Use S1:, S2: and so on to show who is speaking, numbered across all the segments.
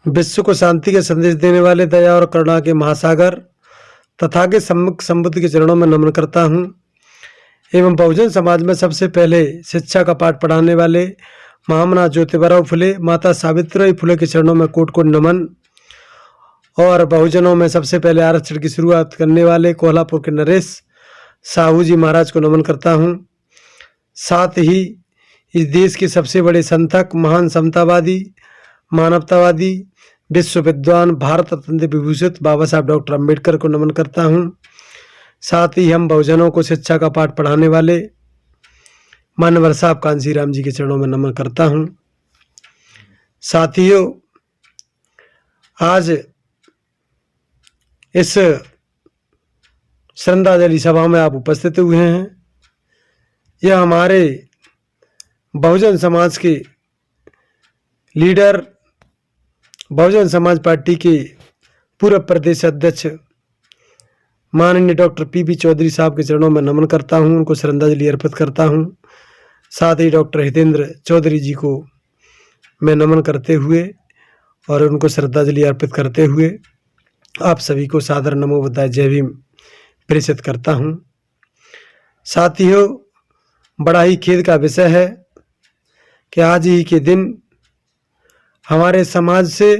S1: विश्व को शांति का संदेश देने वाले दया और करुणा के महासागर तथागत सम्मुख संबुद्ध के चरणों में नमन करता हूँ एवं बहुजन समाज में सबसे पहले शिक्षा का पाठ पढ़ाने वाले महामना ज्योतिबा फुले माता सावित्रीबाई फुले के चरणों में कोट कोट नमन। और बहुजनों में सबसे पहले आरक्षण की शुरुआत करने वाले कोल्हापुर के नरेश साहू जी महाराज को नमन करता हूँ। साथ ही इस देश के सबसे बड़े संतक, महान समतावादी, मानवतावादी, विश्व विद्वान, भारत रत्न विभूषित बाबा साहब डॉक्टर अम्बेडकर को नमन करता हूँ। साथ ही हम बहुजनों को शिक्षा का पाठ पढ़ाने वाले मान्यवर साहब कांसीराम जी के चरणों में नमन करता हूँ। साथियों, आज इस श्रद्धांजलि सभा में आप उपस्थित हुए हैं। यह हमारे बहुजन समाज के लीडर, बहुजन समाज पार्टी के पूर्व प्रदेश अध्यक्ष माननीय डॉक्टर पीबी चौधरी साहब के चरणों में नमन करता हूं, उनको श्रद्धांजलि अर्पित करता हूं। साथ ही डॉक्टर हितेंद्र चौधरी जी को मैं नमन करते हुए और उनको श्रद्धांजलि अर्पित करते हुए आप सभी को सादर नमो बुद्धाय जय भीम प्रेषित करता हूं। साथियों, बड़ा ही खेद का विषय है कि आज ही के दिन हमारे समाज से,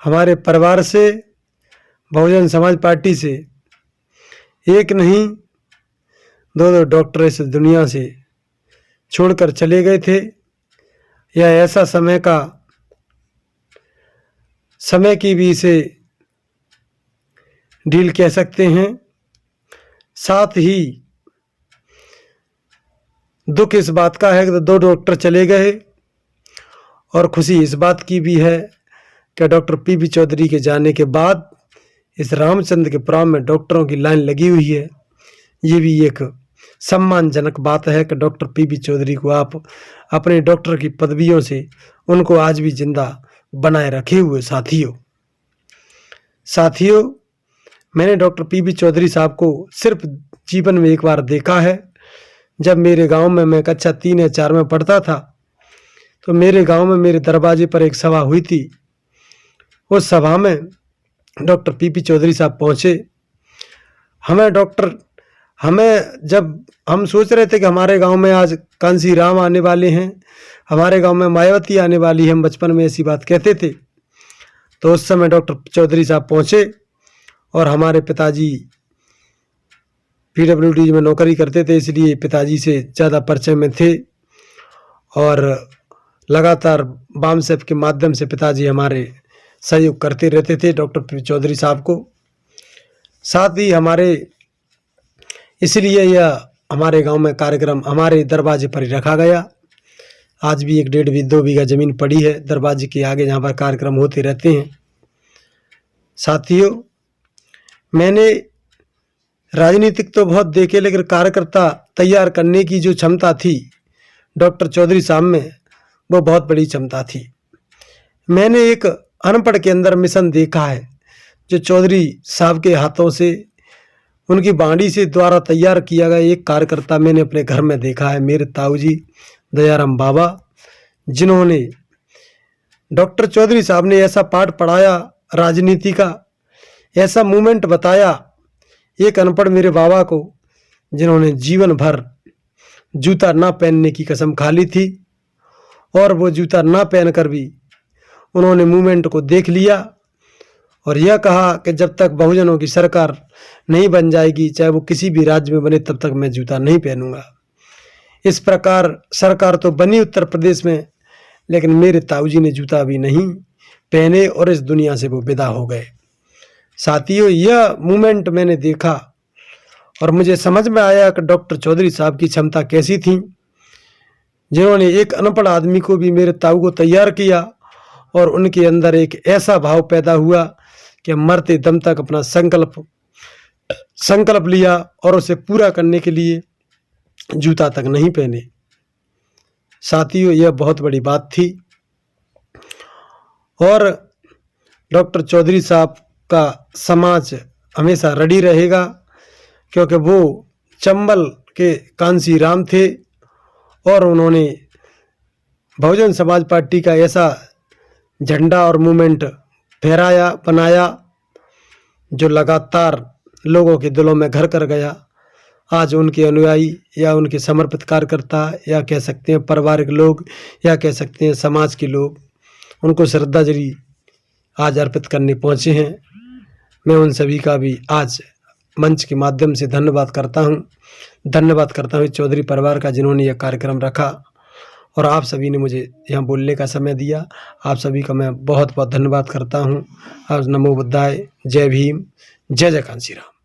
S1: हमारे परिवार से, बहुजन समाज पार्टी से एक नहीं दो डॉक्टर इस दुनिया से छोड़कर चले गए थे। यह ऐसा समय की भी इसे डील कह सकते हैं। साथ ही दुख इस बात का है कि दो डॉक्टर चले गए और खुशी इस बात की भी है कि डॉक्टर पीबी चौधरी के जाने के बाद इस रामचंद्र के पुराण में डॉक्टरों की लाइन लगी हुई है। ये भी एक सम्मानजनक बात है कि डॉक्टर पीबी चौधरी को आप अपने डॉक्टर की पदवियों से उनको आज भी जिंदा बनाए रखे हुए। साथियों, मैंने डॉक्टर पीबी चौधरी साहब को सिर्फ जीवन में एक बार देखा है। जब मेरे गांव में मैं कक्षा 3 या 4 में पढ़ता था तो मेरे गांव में मेरे दरवाजे पर एक सभा हुई थी। उस सभा में डॉक्टर पीबी चौधरी साहब पहुंचे। जब हम सोच रहे थे कि हमारे गांव में आज कांसीराम आने वाले हैं, हमारे गांव में मायावती आने वाली है, हम बचपन में ऐसी बात कहते थे। तो उस समय डॉक्टर चौधरी साहब पहुंचे और हमारे पिताजी PWD में नौकरी करते थे, इसलिए पिताजी से ज़्यादा परिचय में थे और लगातार वामसेप के माध्यम से पिताजी हमारे सहयोग करते रहते थे डॉक्टर चौधरी साहब को। साथ ही इसलिए यह हमारे गांव में कार्यक्रम हमारे दरवाजे पर ही रखा गया। आज भी 1-1.5-2 बीघा जमीन पड़ी है दरवाजे के आगे, जहां पर कार्यक्रम होते रहते हैं। साथियों, मैंने राजनीतिक तो बहुत देखे, लेकिन कार्यकर्ता तैयार करने की जो क्षमता थी डॉक्टर चौधरी साहब में, वो बहुत बड़ी क्षमता थी। मैंने एक अनपढ़ के अंदर मिशन देखा है जो चौधरी साहब के हाथों से, उनकी बाणी से द्वारा तैयार किया गया एक कार्यकर्ता मैंने अपने घर में देखा है। मेरे ताऊ जी दयाराम बाबा, जिन्होंने डॉक्टर चौधरी साहब ने ऐसा पाठ पढ़ाया राजनीति का, ऐसा मूवमेंट बताया एक अनपढ़ मेरे बाबा को, जिन्होंने जीवन भर जूता ना पहनने की कसम खा ली थी और वो जूता ना पहनकर भी उन्होंने मूवमेंट को देख लिया और यह कहा कि जब तक बहुजनों की सरकार नहीं बन जाएगी, चाहे वो किसी भी राज्य में बने, तब तक मैं जूता नहीं पहनूंगा। इस प्रकार सरकार तो बनी उत्तर प्रदेश में, लेकिन मेरे ताऊजी ने जूता भी नहीं पहने और इस दुनिया से वो विदा हो गए। साथियों, यह मूवमेंट मैंने देखा और मुझे समझ में आया कि डॉक्टर चौधरी साहब की क्षमता कैसी थी, जिन्होंने एक अनपढ़ आदमी को भी, मेरे ताऊ को, तैयार किया और उनके अंदर एक ऐसा भाव पैदा हुआ कि मरते दम तक अपना संकल्प लिया और उसे पूरा करने के लिए जूता तक नहीं पहने। साथियों, यह बहुत बड़ी बात थी और डॉक्टर चौधरी साहब का समाज हमेशा रड़ी रहेगा, क्योंकि वो चंबल के कांसीराम थे और उन्होंने बहुजन समाज पार्टी का ऐसा झंडा और मूवमेंट फहराया बनाया, जो लगातार लोगों के दिलों में घर कर गया। आज उनके अनुयायी या उनके समर्पित कार्यकर्ता या कह सकते हैं पारिवारिक लोग या कह सकते हैं समाज के लोग उनको श्रद्धांजलि आज अर्पित करने पहुँचे हैं। मैं उन सभी का भी आज मंच के माध्यम से धन्यवाद करता हूँ चौधरी परिवार का, जिन्होंने यह कार्यक्रम रखा और आप सभी ने मुझे यहाँ बोलने का समय दिया। आप सभी का मैं बहुत बहुत धन्यवाद करता हूँ। आज नमो बुद्धाय, जय भीम, जय जय कांशीराम।